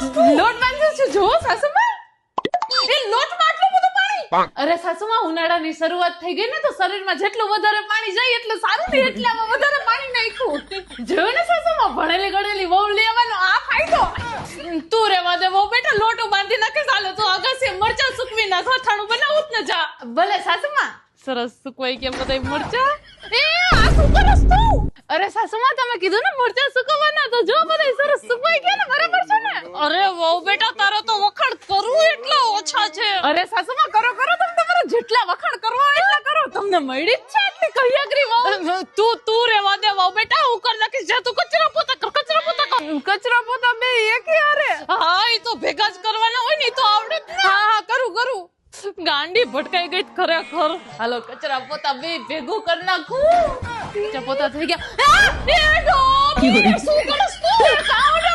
લોટ બાંધ્યો છે જો સાસુમાં એ લોટમાં આટલું બધું પાણી અરે સાસુમાં ઉનાળાની શરૂઆત થઈ ગઈ ને તો શરીરમાં જેટલું વધારે પાણી જાય એટલે સારું ને એટલામાં વધારે પાણી નાખ્યું જોયું ને સાસુમાં ભણેલી ગણેલી વહુ લેવાનો આ ફાયદો તું રેવા દે વહુ બેટા લોટો બાંધી નાખે ચાલો તું અગાસી મરચા સુકવી નાખ અથાણું બનાવું જ ને જા ભલે સાસુમાં સરસ સુકવાઈ કેમ બધા મરચા એ આ શું કરસ તું અરે સાસુમાં તમે કીધું ને મરચા સુકવવાના તો જો બધા સરસ સુકવાઈ ગયા ને બરાબર છે ને અરે વહુ બેટા તારો તો વખાણ કરું એટલા ઓછા છે અરે સાસુમાં કરો કરો તમે તમારા જેટલા વખાણ કરવા એટલા કરો તમને મળી જ છે એટલે કહી અગ્રી વહુ તું રેવા દે વહુ બેટા હું કર નાખીશ જા તું કચરા પોતા બે એક યારે હા એ તો ભેગા જ કરવાના હોય ને તો આવડે જ ને હા કરું ગાંડી ભટકાઈ ગઈ ખરેખર હાલો કચરા પોતા બે ભેગું કરી નાખું કચરા પોતા થઈ ગયા શું કરસ તું કાવડે